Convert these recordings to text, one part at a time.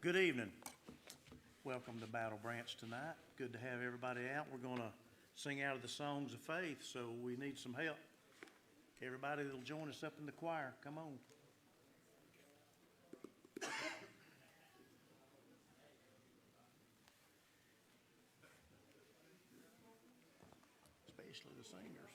Good evening. Welcome to Battle Branch tonight. Good to have everybody out. We're going to sing out of the songs of faith, so we need some help. Everybody that'll join us up in the choir, come on. Especially the singers.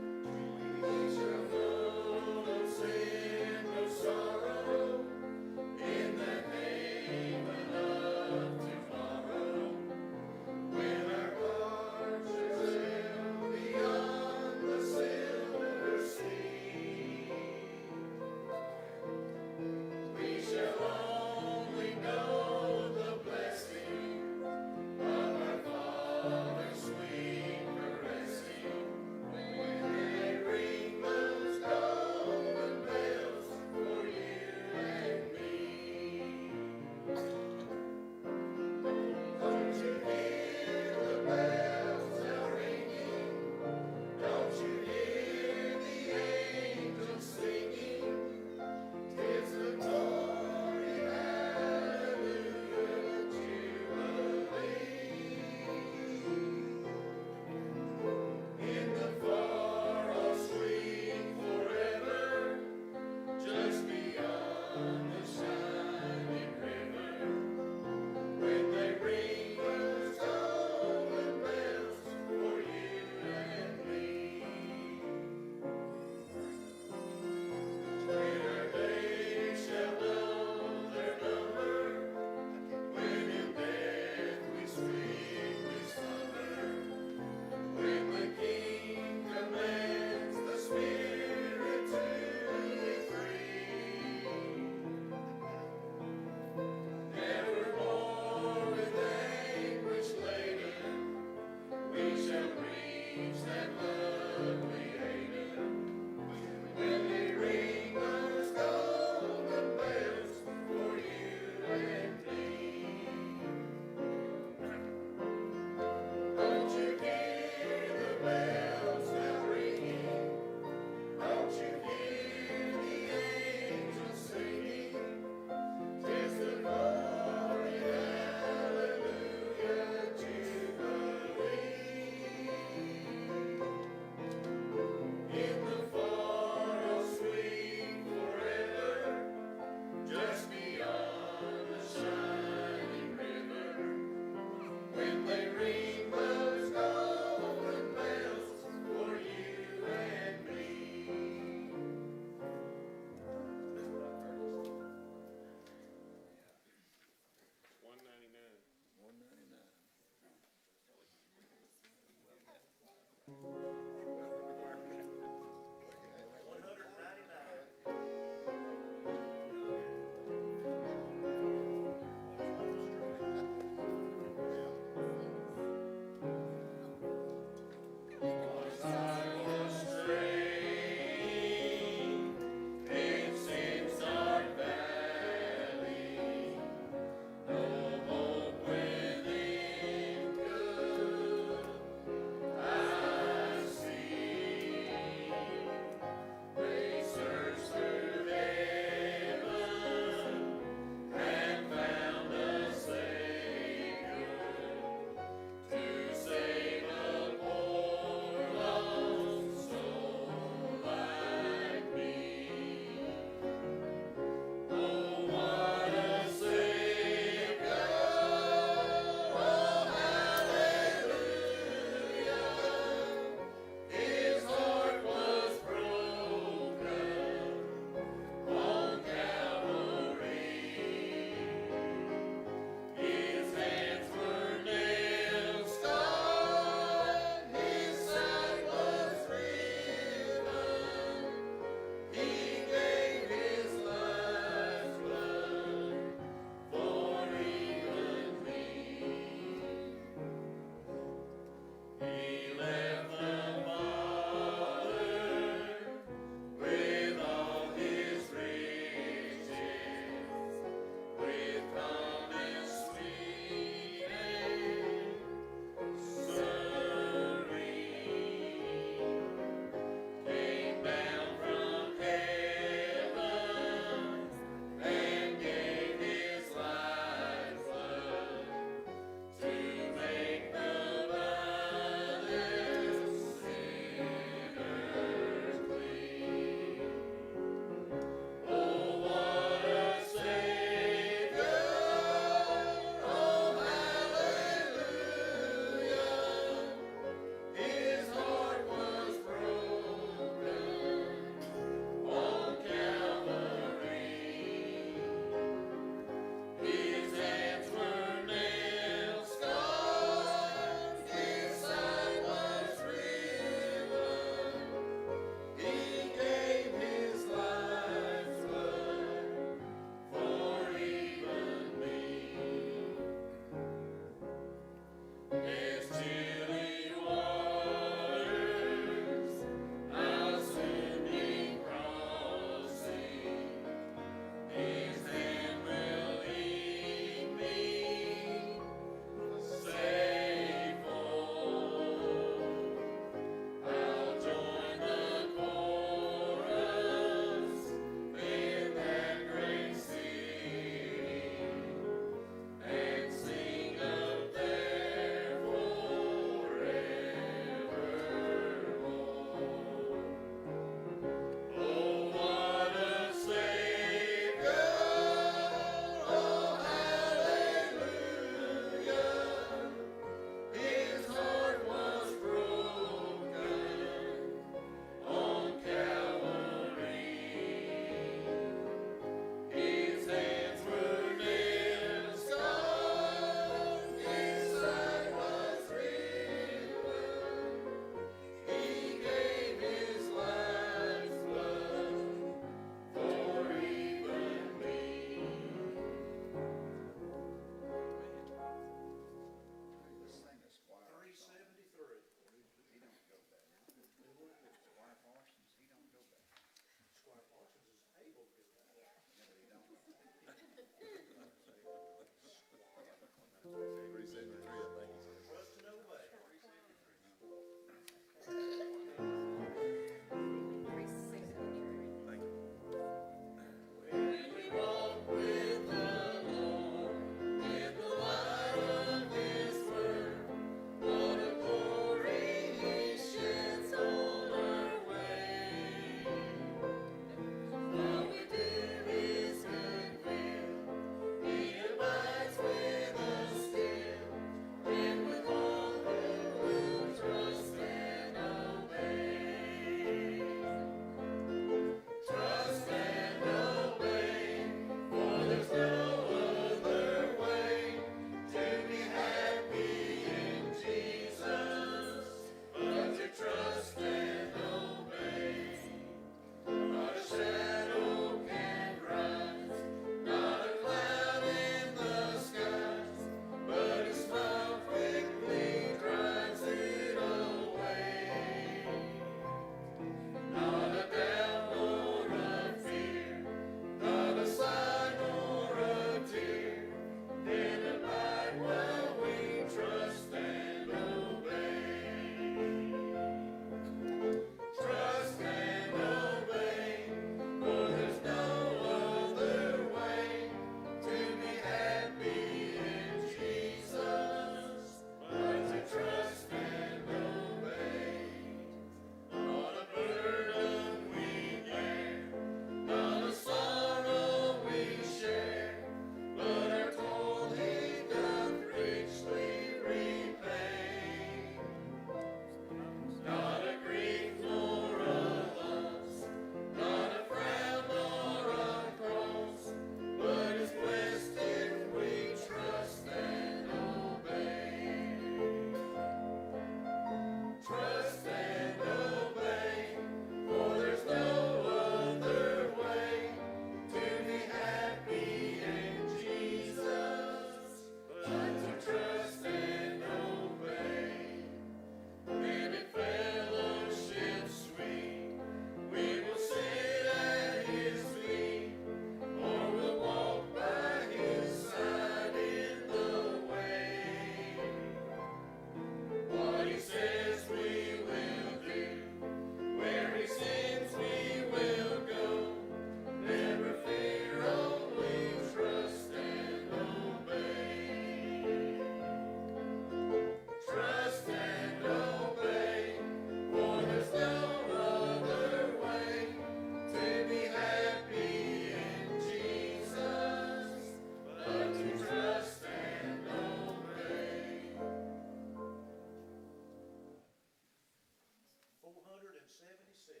76.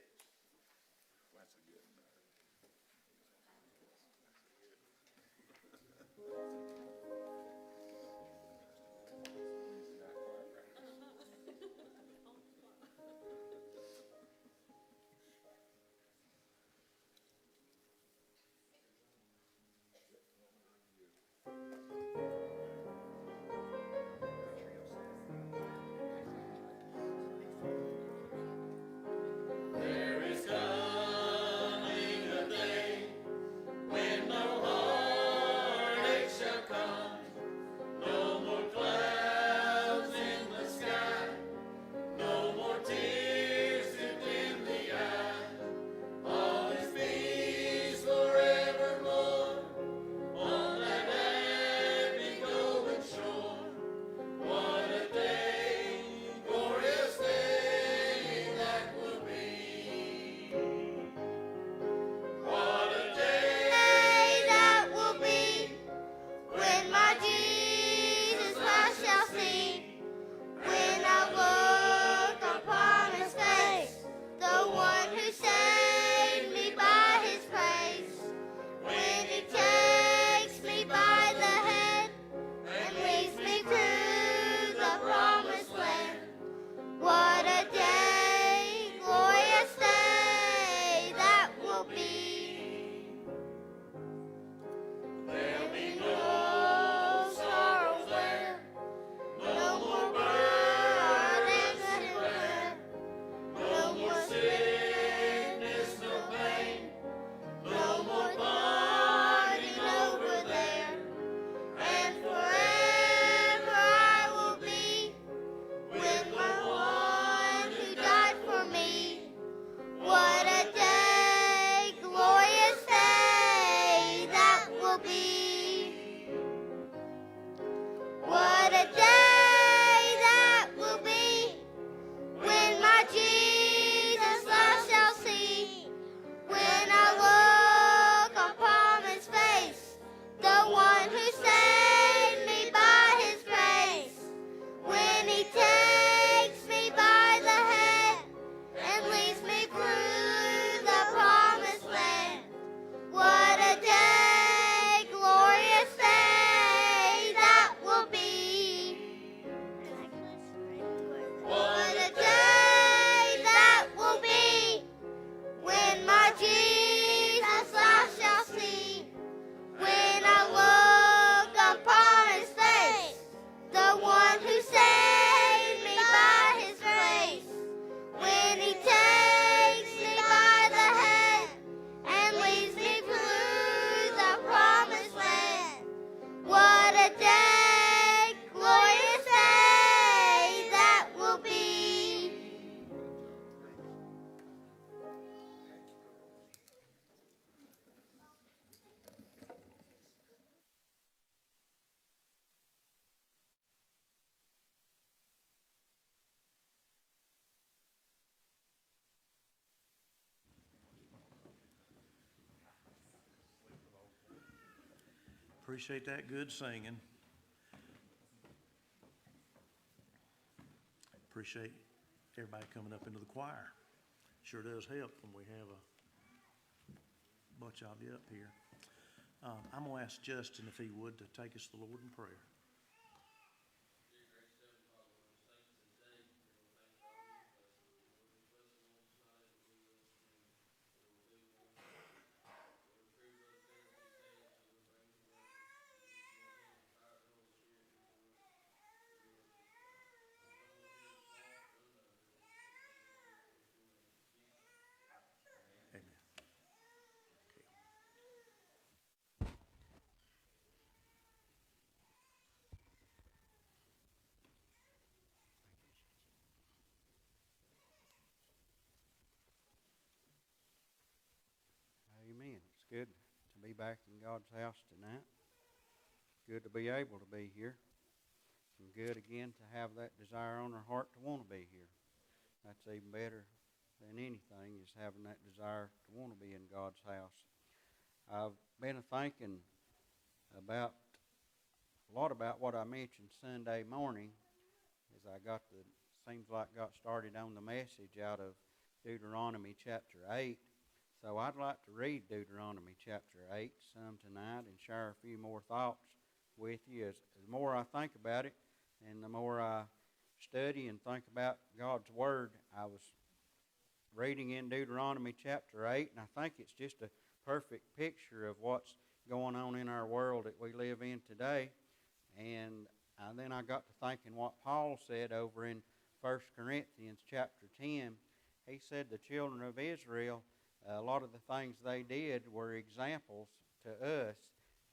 That's a good number. Appreciate that good singing. Appreciate everybody coming up into the choir. Sure does help when we have a bunch of you up here. I'm going to ask Justin if he would to take us to the Lord in prayer. Amen. Amen. It's good to be back in God's house tonight. Good to be able to be here. And good again to have that desire on our heart to want to be here. That's even better than anything, is having that desire to want to be in God's house. I've been thinking about a lot about what I mentioned Sunday morning as I got started on the message out of Deuteronomy chapter 8. So I'd like to read Deuteronomy chapter 8 some tonight and share a few more thoughts with you. As the more I think about it and the more I study and think about God's Word, I was reading in Deuteronomy chapter 8, and I think it's just a perfect picture of what's going on in our world that we live in today. And then I got to thinking what Paul said over in 1 Corinthians chapter 10. He said the children of Israel, a lot of the things they did were examples to us,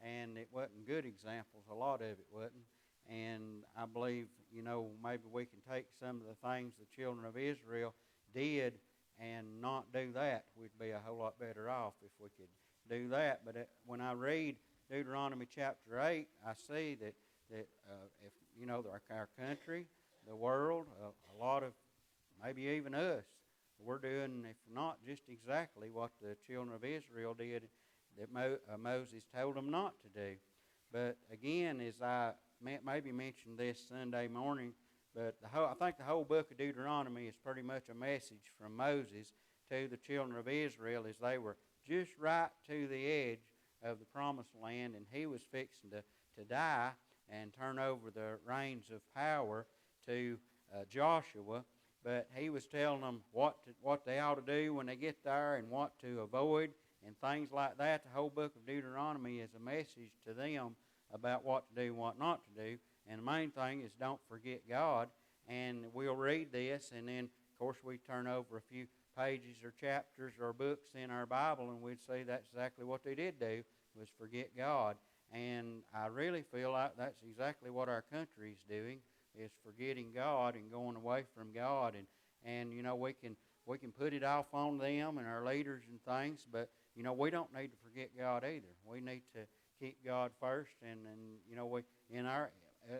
and it wasn't good examples. A lot of it wasn't. And I believe, maybe we can take some of the things the children of Israel did and not do that. We'd be a whole lot better off if we could do that. But when I read Deuteronomy chapter 8, I see that if our country, the world, a lot of, maybe even us, we're doing, if not just exactly what the children of Israel did that Moses told them not to do. But again, as I maybe mentioned this Sunday morning, but I think the whole book of Deuteronomy is pretty much a message from Moses to the children of Israel as they were just right to the edge of the promised land, and he was fixing to die and turn over the reins of power to Joshua. But he was telling them what they ought to do when they get there and what to avoid and things like that. The whole book of Deuteronomy is a message to them about what to do and what not to do. And the main thing is don't forget God. And we'll read this, and then, of course, we turn over a few pages or chapters or books in our Bible, and we'd see that's exactly what they did do, was forget God. And I really feel like that's exactly what our country is doing, is forgetting God and going away from God. And we can put it off on them and our leaders and things, but, we don't need to forget God either. We need to keep God first, and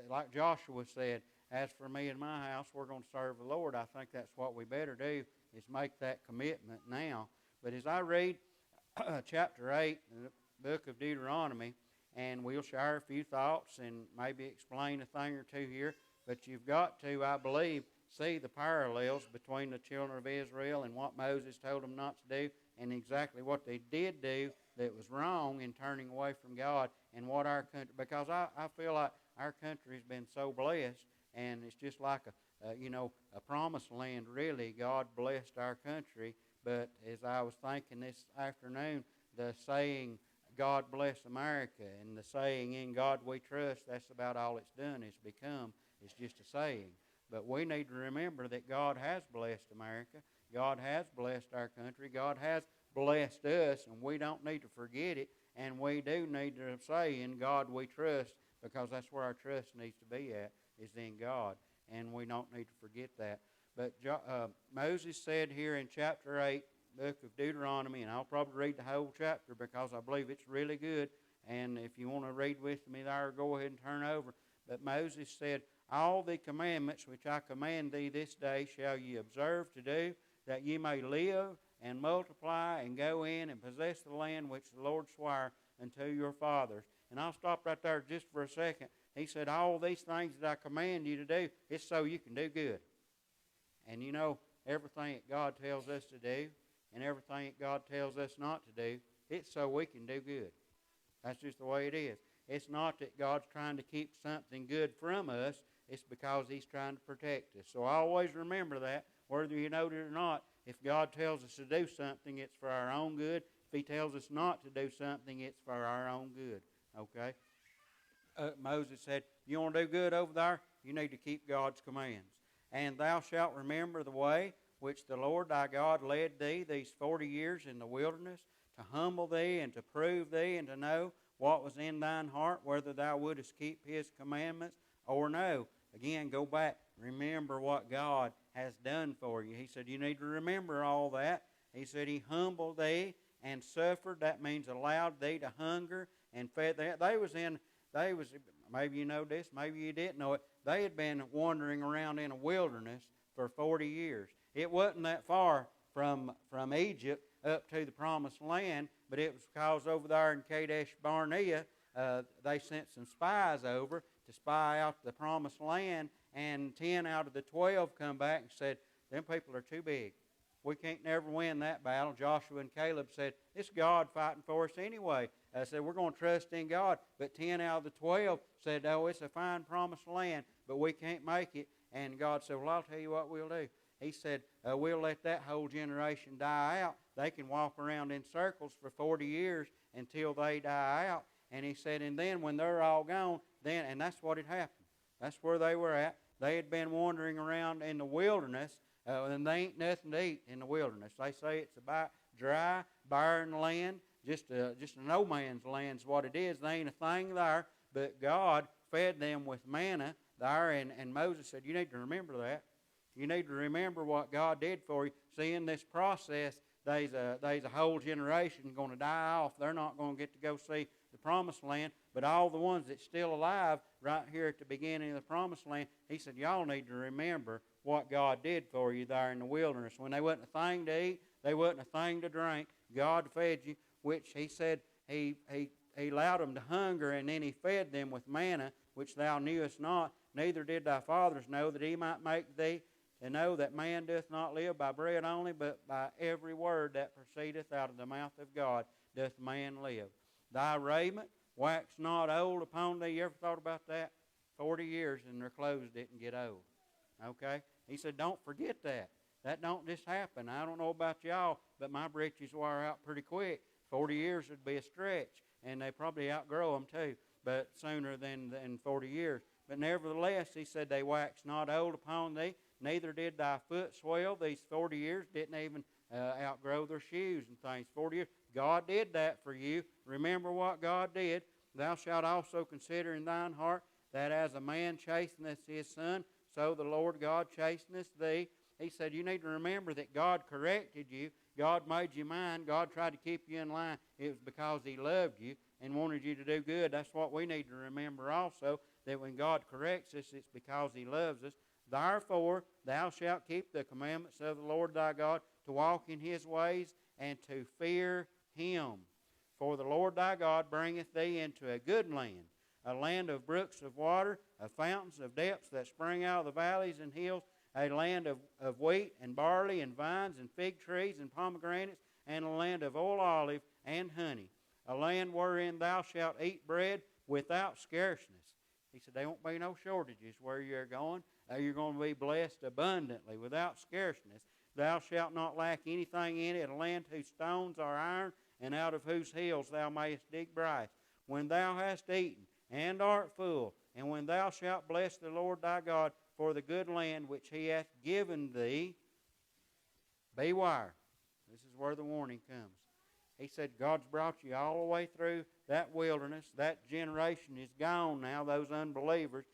like Joshua said, as for me and my house, we're going to serve the Lord. I think that's what we better do, is make that commitment now. But as I read chapter 8 in the book of Deuteronomy, and we'll share a few thoughts and maybe explain a thing or two here, but you've got to, I believe, see the parallels between the children of Israel and what Moses told them not to do and exactly what they did do that was wrong in turning away from God, and what our country, because I feel like our country has been so blessed, and it's just like a promised land, really. God blessed our country, but as I was thinking this afternoon, the saying, God bless America, and the saying, in God we trust, that's about all it's done. It's become, it's just a saying. But we need to remember that God has blessed America. God has blessed our country. God has blessed us, and we don't need to forget it. And we do need to say, in God we trust, because that's where our trust needs to be at, is in God. And we don't need to forget that. But Moses said here in chapter 8, book of Deuteronomy, and I'll probably read the whole chapter because I believe it's really good. And if you want to read with me there, go ahead and turn over. But Moses said, all the commandments which I command thee this day shall ye observe to do, that ye may live and multiply and go in and possess the land which the Lord sware unto your fathers. And I'll stop right there just for a second. He said, all these things that I command you to do, it's so you can do good. And everything that God tells us to do and everything that God tells us not to do, it's so we can do good. That's just the way it is. It's not that God's trying to keep something good from us. It's because He's trying to protect us. So I always remember that, whether you know it or not. If God tells us to do something, it's for our own good. If He tells us not to do something, it's for our own good. Okay? Moses said, you want to do good over there? You need to keep God's commands. And thou shalt remember the way which the Lord thy God led thee these 40 years in the wilderness, to humble thee and to prove thee and to know what was in thine heart, whether thou wouldest keep His commandments or no. Again, go back. Remember what God has done for you. He said you need to remember all that. He said He humbled thee and suffered. That means allowed thee to hunger and fed. Maybe you know this, maybe you didn't know it. They had been wandering around in a wilderness for 40 years. It wasn't that far from Egypt up to the promised land, but it was because over there in Kadesh Barnea, they sent some spies over to spy out the promised land, and 10 out of the 12 come back and said, them people are too big. we can't never win that battle. Joshua and Caleb said, it's God fighting for us anyway. I said, we're going to trust in God. But 10 out of the 12 said, oh, it's a fine promised land, but we can't make it. And God said, well, I'll tell you what we'll do. He said, we'll let that whole generation die out. They can walk around in circles for 40 years until they die out. And he said, and then when they're all gone, then, and that's what had happened. That's where they were at. They had been wandering around in the wilderness, and they ain't nothing to eat in the wilderness. They say it's about dry, barren land, just a no man's land is what it is. There ain't a thing there, but God fed them with manna there, and Moses said, you need to remember that. You need to remember what God did for you. See, in this process, there's a whole generation going to die off. They're not going to get to go see the promised land, but all the ones that's still alive right here at the beginning of the promised land, he said, y'all need to remember what God did for you there in the wilderness. When they wasn't a thing to eat, they wasn't a thing to drink, God fed you, which he said he allowed them to hunger, and then he fed them with manna, which thou knewest not, neither did thy fathers know, that he might make thee to know that man doth not live by bread only, but by every word that proceedeth out of the mouth of God doth man live. Thy raiment wax not old upon thee. You ever thought about that? 40 years and their clothes didn't get old. Okay? He said, don't forget that. That don't just happen. I don't know about y'all, but my britches wear out pretty quick. 40 years would be a stretch, and they probably outgrow them too, but sooner than 40 years. But nevertheless, he said, they wax not old upon thee, neither did thy foot swell. These 40 years didn't even outgrow their shoes and things. 40 years. God did that for you. Remember what God did. Thou shalt also consider in thine heart that as a man chasteneth his son, so the Lord God chasteneth thee. He said, you need to remember that God corrected you. God made you mine. God tried to keep you in line. It was because he loved you and wanted you to do good. That's what we need to remember also, that when God corrects us, it's because he loves us. Therefore, thou shalt keep the commandments of the Lord thy God, to walk in his ways and to fear him. For the Lord thy God bringeth thee into a good land, a land of brooks of water, of fountains of depths that spring out of the valleys and hills, a land of wheat and barley and vines and fig trees and pomegranates, and a land of oil, olive, and honey, a land wherein thou shalt eat bread without scarceness. He said, there won't be no shortages where you're going. You're going to be blessed abundantly without scarceness. Thou shalt not lack anything in it, a land whose stones are iron, and out of whose hills thou mayest dig brass. When thou hast eaten and art full, and when thou shalt bless the Lord thy God for the good land which he hath given thee, beware. This is where the warning comes. He said, God's brought you all the way through that wilderness. That generation is gone now, those unbelievers.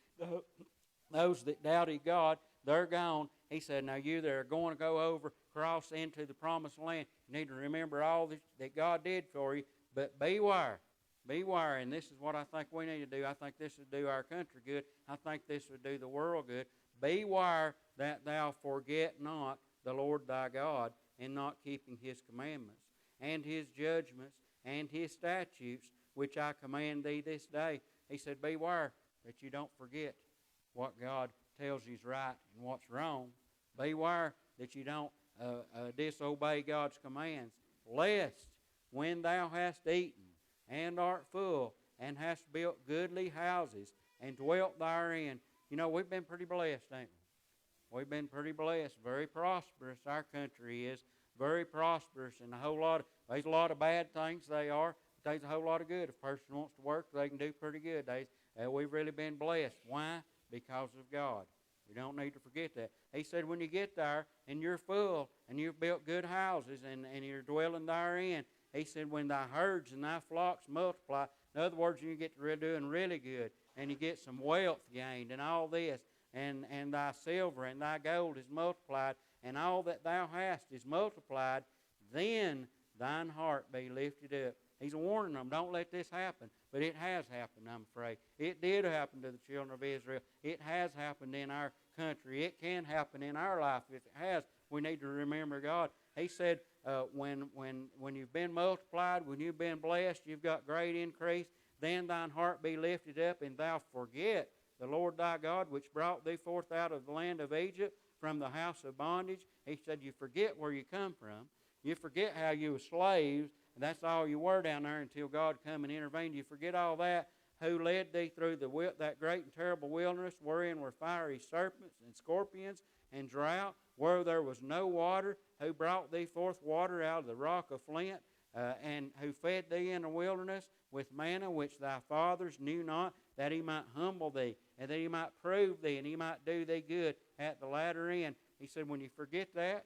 Those that doubted God, they're gone. He said, now you that are going to go over, cross into the promised land, you need to remember all that God did for you, but beware. Beware, and this is what I think we need to do. I think this would do our country good. I think this would do the world good. Beware that thou forget not the Lord thy God in not keeping his commandments and his judgments and his statutes, which I command thee this day. He said, beware that you don't forget what God tells you is right and what's wrong. Beware that you don't disobey God's commands, lest when thou hast eaten and art full, and hast built goodly houses, and dwelt therein. You know, we've been pretty blessed, ain't we? We've been pretty blessed, very prosperous. Our country is very prosperous, and there's a lot of bad things they are, but there's a whole lot of good. If a person wants to work, they can do pretty good. We've really been blessed. Why? Because of God. We don't need to forget that. He said when you get there, and you're full, and you've built good houses, and you're dwelling therein, he said, when thy herds and thy flocks multiply, in other words, you get to doing really good, and you get some wealth gained and all this, and thy silver and thy gold is multiplied, and all that thou hast is multiplied, then thine heart be lifted up. He's warning them, don't let this happen. But it has happened, I'm afraid. It did happen to the children of Israel. It has happened in our country. It can happen in our life. If it has, we need to remember God. He said, when you've been multiplied, when you've been blessed, you've got great increase, then thine heart be lifted up, and thou forget the Lord thy God, which brought thee forth out of the land of Egypt, from the house of bondage. He said, you forget where you come from. You forget how you were slaves, and that's all you were down there until God come and intervened. You forget all that. Who led thee through that great and terrible wilderness, wherein were fiery serpents and scorpions and drought, where there was no water, who brought thee forth water out of the rock of flint, and who fed thee in the wilderness with manna which thy fathers knew not, that he might humble thee, and that he might prove thee, and he might do thee good at the latter end. He said, when you forget that,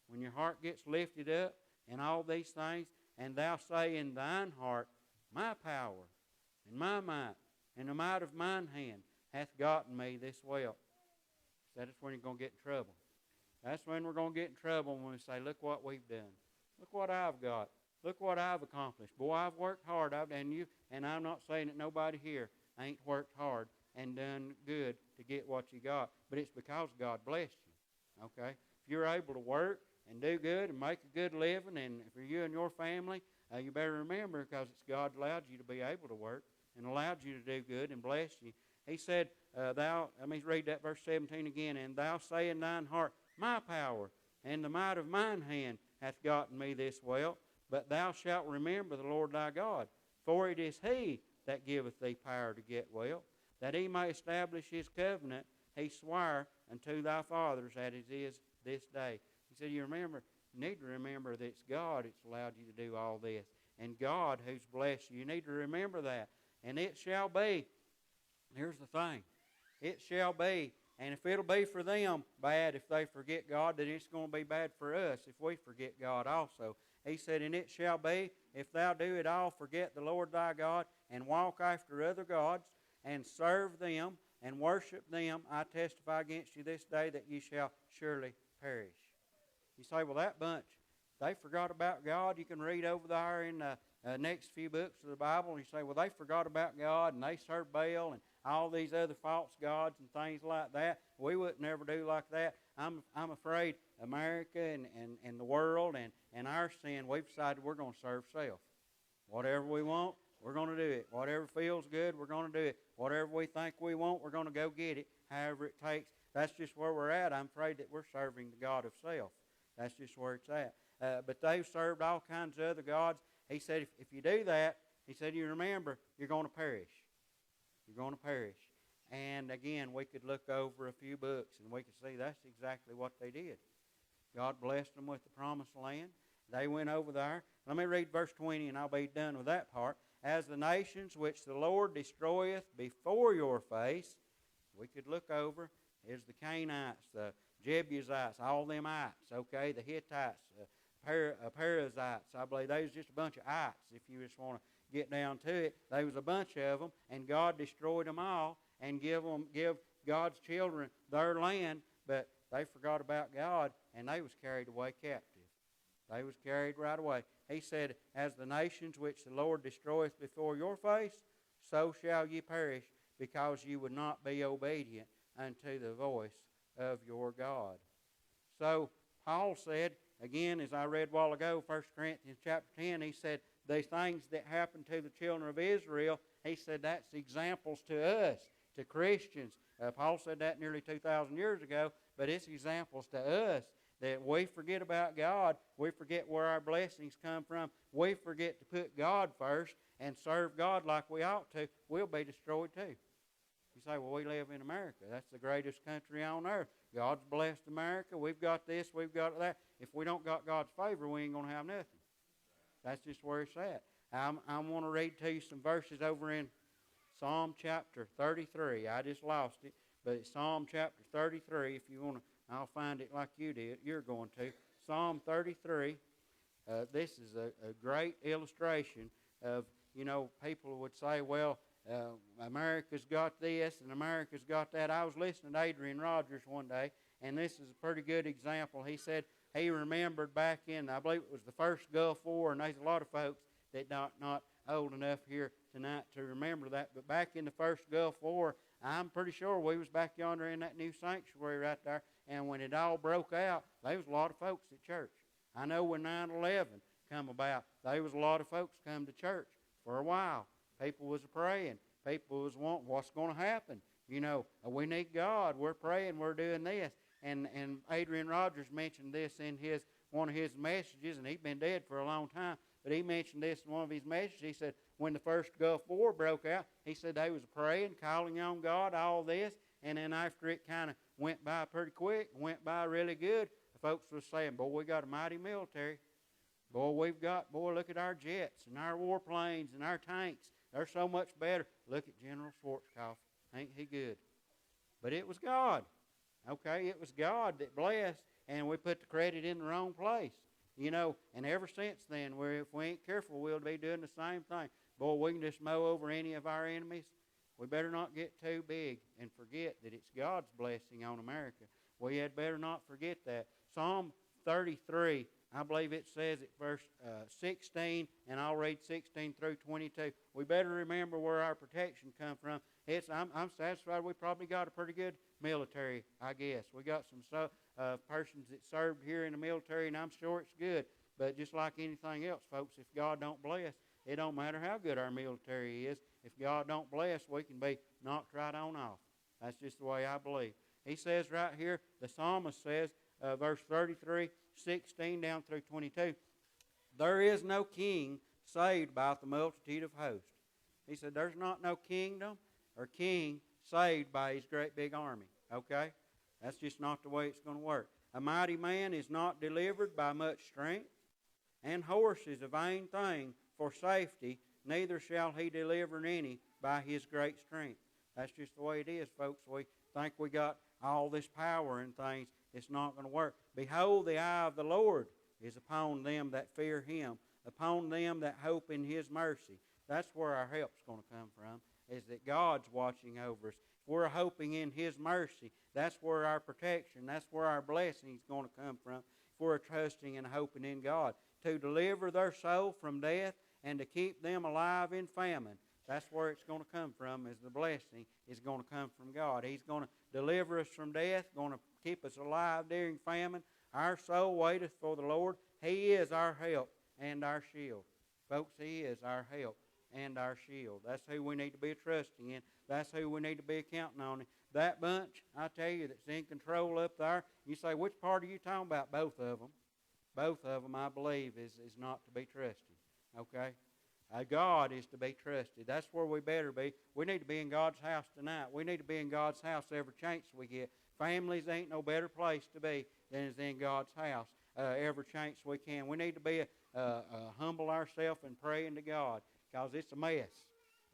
when your heart gets lifted up, and all these things, and thou say in thine heart, my power, and my might, and the might of mine hand hath gotten me this wealth. That's when you're going to get in trouble. That's when we're going to get in trouble, when we say, look what we've done. Look what I've got. Look what I've accomplished. Boy, I've worked hard. And I'm not saying that nobody here ain't worked hard and done good to get what you got. But it's because God blessed you. Okay? If you're able to work and do good and make a good living, and for you and your family, you better remember, because it's God allowed you to be able to work and allowed you to do good and blessed you. He said, let me read that verse 17 again. And thou say in thine heart, my power and the might of mine hand hath gotten me this wealth. But thou shalt remember the Lord thy God, for it is He that giveth thee power to get wealth, that He may establish His covenant He sware unto thy fathers, as it is this day. He said, you need to remember that it's God that's allowed you to do all this, and God who's blessed you. You need to remember that. And it shall be, here's the thing, it shall be, and if it'll be for them bad if they forget God, then it's going to be bad for us if we forget God also. He said, and it shall be, if thou do it all, forget the Lord thy God, and walk after other gods, and serve them, and worship them, I testify against you this day that ye shall surely perish. You say, well, that bunch, they forgot about God. You can read over there in the next few books of the Bible, and you say, well, they forgot about God, and they served Baal, and all these other false gods and things like that. We wouldn't ever do like that. I'm afraid America and the world and our sin, we've decided we're going to serve self. Whatever we want, we're going to do it. Whatever feels good, we're going to do it. Whatever we think we want, we're going to go get it, however it takes. That's just where we're at. I'm afraid that we're serving the God of self. That's just where it's at. But they've served all kinds of other gods. He said, if you do that, he said, you remember, you're going to perish. You're going to perish. And again, we could look over a few books and we could see that's exactly what they did. God blessed them with the promised land. They went over there. Let me read verse 20 and I'll be done with that part. As the nations which the Lord destroyeth before your face, we could look over, is the Canaanites, the Jebusites, all them ites, okay, the Hittites, Perizzites, I believe. They was just a bunch of ites, if you just want to get down to it. There was a bunch of them, and God destroyed them all and give God's children their land, but they forgot about God, and they was carried away captive. They was carried right away. He said, as the nations which the Lord destroyeth before your face, so shall ye perish, because ye would not be obedient unto the voice of your God. So Paul said, again, as I read a while ago, 1 Corinthians chapter 10, he said, the things that happened to the children of Israel, he said that's examples to us, to Christians. Paul said that nearly 2,000 years ago, but it's examples to us that we forget about God. We forget where our blessings come from. We forget to put God first and serve God like we ought to. We'll be destroyed too. You say, well, we live in America. That's the greatest country on earth. God's blessed America. We've got this, we've got that. If we don't got God's favor, we ain't going to have nothing. That's just where it's at. I want to read to you some verses over in Psalm chapter 33. I just lost it, but it's Psalm chapter 33. If you want to, I'll find it like you did. You're going to. Psalm 33. This is a great illustration of, people would say, well, America's got this and America's got that. I was listening to Adrian Rogers one day, and this is a pretty good example. He said he remembered back in, I believe it was the first Gulf War, and there's a lot of folks that not old enough here tonight to remember that, but back in the first Gulf War, I'm pretty sure we was back yonder in that new sanctuary right there, and when it all broke out, there was a lot of folks at church. I know when 9/11 come about, there was a lot of folks come to church for a while. People was praying. People was wanting, what's going to happen? We need God. We're praying. We're doing this. And Adrian Rogers mentioned this in one of his messages, and he'd been dead for a long time, but he mentioned this in one of his messages. He said when the first Gulf War broke out, he said they was praying, calling on God, all this, and then after it kind of went by pretty quick, went by really good, the folks was saying, boy, we got a mighty military. Boy, look at our jets and our warplanes and our tanks. They're so much better. Look at General Schwarzkopf. Ain't he good? But it was God. Okay, it was God that blessed, and we put the credit in the wrong place. You know, and ever since then, if we ain't careful, we'll be doing the same thing. Boy, we can just mow over any of our enemies. We better not get too big and forget that it's God's blessing on America. We had better not forget that. Psalm 33, I believe it says at verse 16, and I'll read 16 through 22. We better remember where our protection come from. I'm satisfied we probably got a pretty good military, I guess. We got some persons that served here in the military, and I'm sure it's good. But just like anything else, folks, if God don't bless, it don't matter how good our military is. If God don't bless, we can be knocked right on off. That's just the way I believe. He says right here, the psalmist says, verse 33, 16 down through 22, there is no king saved by the multitude of hosts. He said there's not no kingdom or king saved by his great big army. Okay? That's just not the way it's going to work. A mighty man is not delivered by much strength, and horse is a vain thing for safety, neither shall he deliver any by his great strength. That's just the way it is, folks. We think we got all this power and things. It's not going to work. Behold, the eye of the Lord is upon them that fear him, upon them that hope in his mercy. That's where our help's going to come from, is that God's watching over us. If we're hoping in his mercy, that's where our protection, that's where our blessing is going to come from. If we're trusting and hoping in God, to deliver their soul from death and to keep them alive in famine. That's where it's going to come from, is the blessing is going to come from God. He's going to deliver us from death, going to keep us alive during famine. Our soul waiteth for the Lord. He is our help and our shield. Folks, he is our help and our shield. That's who we need to be trusting in. That's who we need to be counting on. That bunch, I tell you, that's in control up there, you say, which part are you talking about? Both of them. Both of them, I believe, is not to be trusted. Okay? God is to be trusted. That's where we better be. We need to be in God's house tonight. We need to be in God's house every chance we get. Families ain't no better place to be than is in God's house every chance we can. We need to be humble ourselves and pray into God, because it's a mess.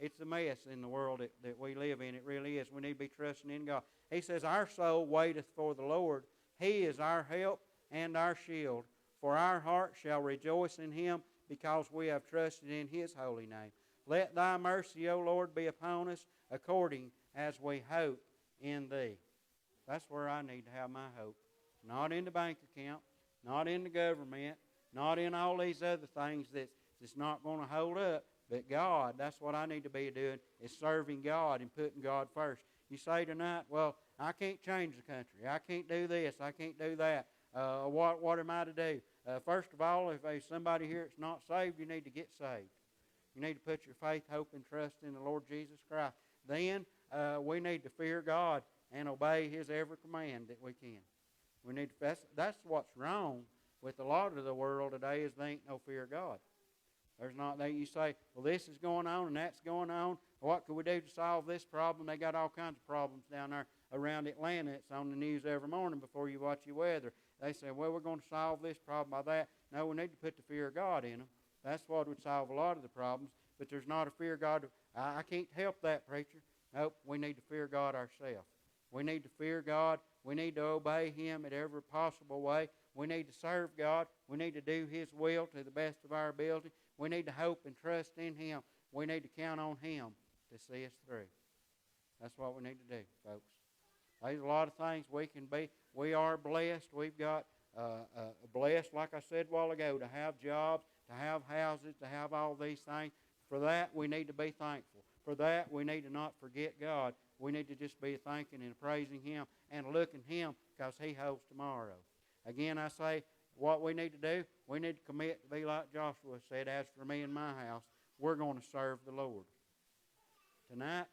It's a mess in the world that we live in. It really is. We need to be trusting in God. He says, our soul waiteth for the Lord. He is our help and our shield. For our heart shall rejoice in him, because we have trusted in his holy name. Let thy mercy, O Lord, be upon us, according as we hope in thee. That's where I need to have my hope. Not in the bank account, not in the government, not in all these other things that's not going to hold up. But God, that's what I need to be doing, is serving God and putting God first. You say tonight, well, I can't change the country. I can't do this. I can't do that. What am I to do? First of all, if there's somebody here that's not saved, you need to get saved. You need to put your faith, hope, and trust in the Lord Jesus Christ. Then we need to fear God and obey his every command that we can. We need to, that's what's wrong with a lot of the world today, is they ain't no fear of God. There's not that you say, well, this is going on and that's going on. What could we do to solve this problem? They got all kinds of problems down there around Atlanta. It's on the news every morning before you watch your weather. They say, well, we're going to solve this problem by that. No, we need to put the fear of God in them. That's what would solve a lot of the problems. But there's not a fear of God. I can't help that, preacher. Nope, we need to fear God ourselves. We need to fear God. We need to obey him in every possible way. We need to serve God. We need to do his will to the best of our ability. We need to hope and trust in him. We need to count on him to see us through. That's what we need to do, folks. There's a lot of things we can be. We are blessed. We've got blessed, like I said a while ago, to have jobs, to have houses, to have all these things. For that, we need to be thankful. For that, we need to not forget God. We need to just be thanking and praising him and looking him, because he holds tomorrow. Again, I say, what we need to do, we need to commit to be like Joshua said, as for me and my house, we're going to serve the Lord. Tonight,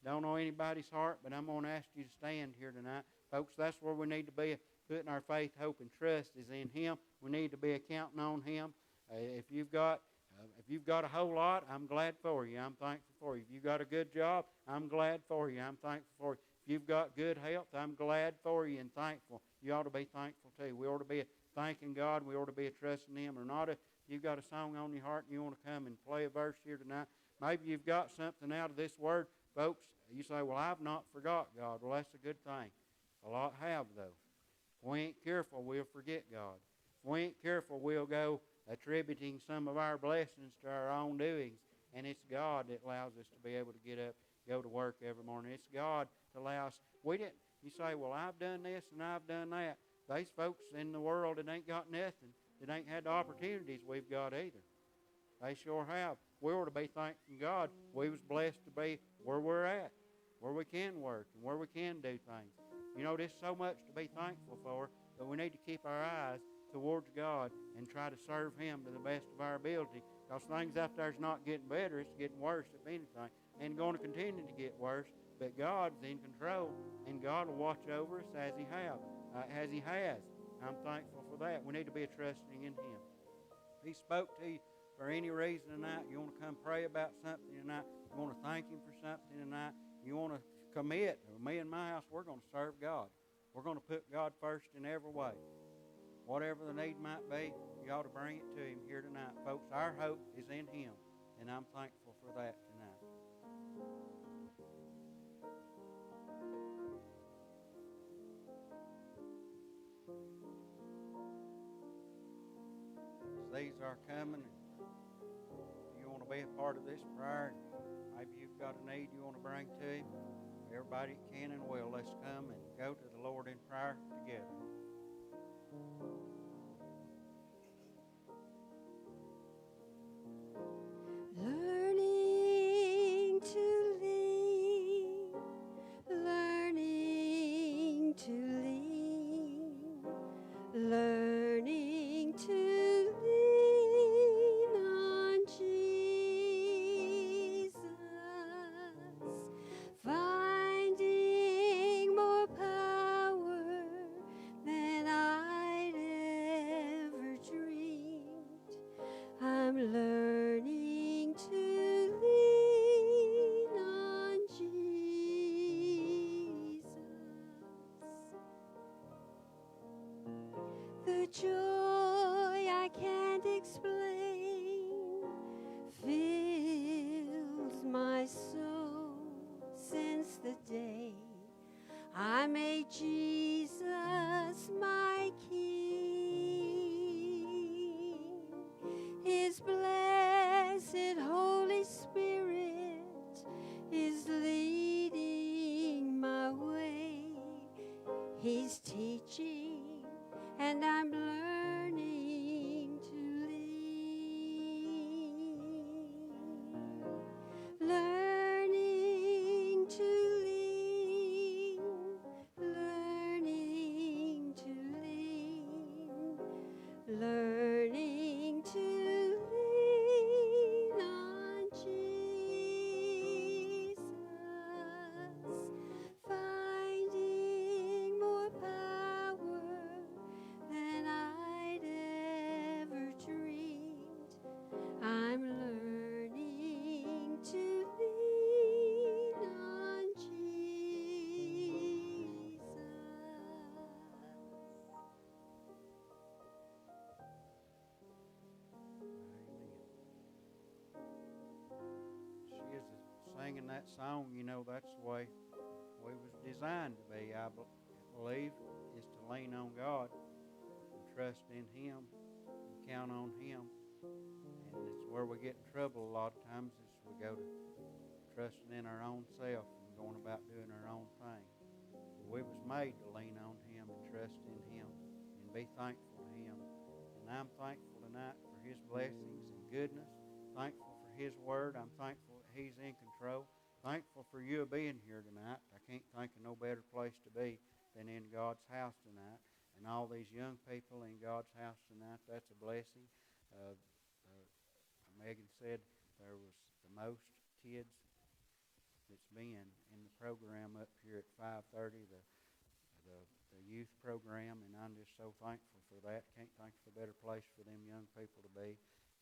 don't know anybody's heart, but I'm going to ask you to stand here tonight. Folks, that's where we need to be putting our faith, hope, and trust is in Him. We need to be counting on Him. If you've got a whole lot, I'm glad for you. I'm thankful for you. If you've got a good job, I'm glad for you. I'm thankful for you. If you've got good health, I'm glad for you and thankful. You ought to be thankful too. We ought to be thanking God. We ought to be trusting Him. Or not, if you've got a song on your heart and you want to come and play a verse here tonight, maybe you've got something out of this word. Folks, you say, well, I've not forgot God. Well, that's a good thing. A lot have, though. If we ain't careful, we'll forget God. If we ain't careful, we'll go attributing some of our blessings to our own doings. And it's God that allows us to be able to get up, go to work every morning. It's God that allows. You say, well, I've done this and I've done that. These folks in the world that ain't got nothing, that ain't had the opportunities we've got either. They sure have. We ought to be thanking God. We was blessed to be where we're at, where we can work and where we can do things. You know, there's so much to be thankful for, but we need to keep our eyes towards God and try to serve Him to the best of our ability, because things out there is not getting better, it's getting worse if anything, and going to continue to get worse. But God's in control, and God will watch over us as He has. I'm thankful for that. We need to be trusting in Him. If He spoke to you for any reason tonight, you want to come pray about something tonight, you want to thank Him for something tonight, you want to commit, me and my house, we're going to serve God. We're going to put God first in every way. Whatever the need might be, you ought to bring it to Him here tonight. Folks, our hope is in Him, and I'm thankful for that tonight. As these are coming, if you want to be a part of this prayer, maybe you've got a need you want to bring to Him, everybody can and will, let's come and go to the Lord in prayer together. Learning to lean, learning to lean, learning to lean on Jesus, finding more power than I'd ever dreamed. I'm learning to lean on Jesus. The joy I can't explain fills my soul since the day I made Jesus my King. His blessed Holy Spirit is leading my way. He's teaching, and I'm learning to lean. Learning to lean, learning to lean, learning to lean on Jesus, finding more power than I'd ever dreamed. I'm learning to lean on Jesus. She is singing that song, you know, that's the way we was designed to be, I believe, is to lean on God and trust in Him and count on Him. And it's where we get in trouble a lot of times, is we go to trusting in our own self and going about doing our own thing. We was made to lean on Him and trust in Him and be thankful to Him. And I'm thankful tonight for His blessings and goodness. Thankful for His word. I'm thankful that He's in control. Thankful for you being here tonight. I can't think of no better place to be than in God's house tonight. And all these young people in God's house tonight, that's a blessing. Megan said there was the most kids that's been in the program up here at 5:30. the youth program, and I'm just so thankful for that. Can't think of a better place for them young people to be.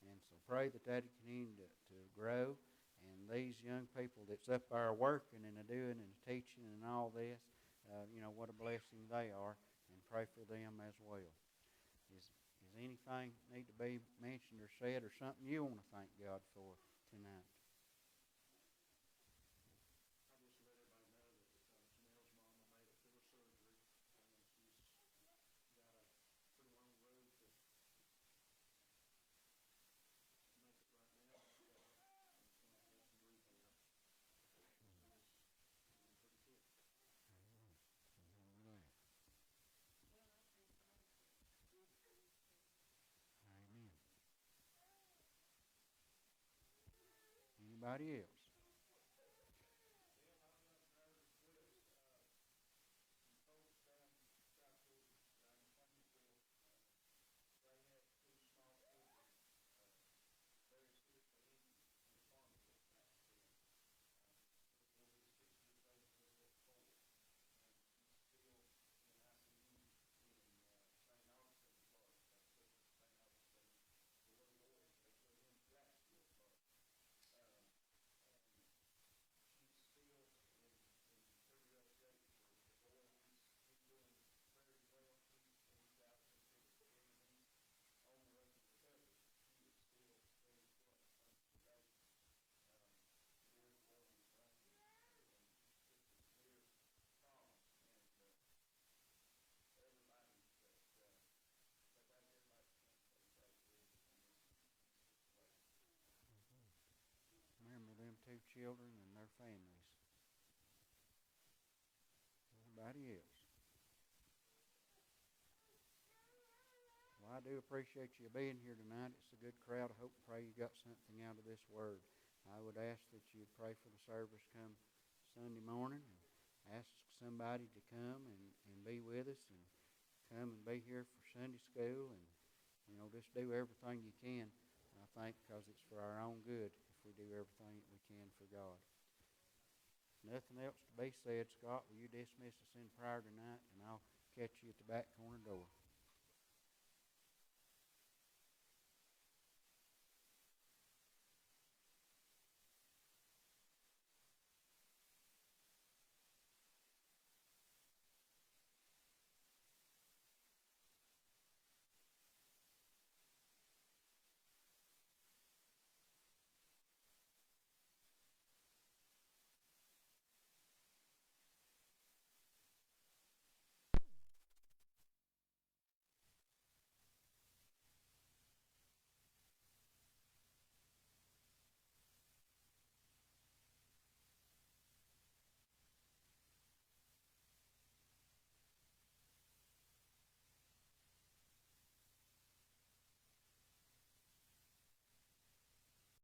And so pray that that continue to grow. And these young people that's up there working and doing and teaching and all this, what a blessing they are. And pray for them as well. Is anything need to be mentioned or said, or something you want to thank God for tonight? Amen. Anybody else? Remember them two children and their families. Anybody else? Well, I do appreciate you being here tonight. It's a good crowd. I hope and pray you got something out of this word. I would ask that you'd pray for the service come Sunday morning, and ask somebody to come and be with us, and come and be here for Sunday school, and just do everything you can, I think, because it's for our own good if we do everything that we can for God. Nothing else to be said. Scott, will you dismiss us in prayer tonight, and I'll catch you at the back corner door.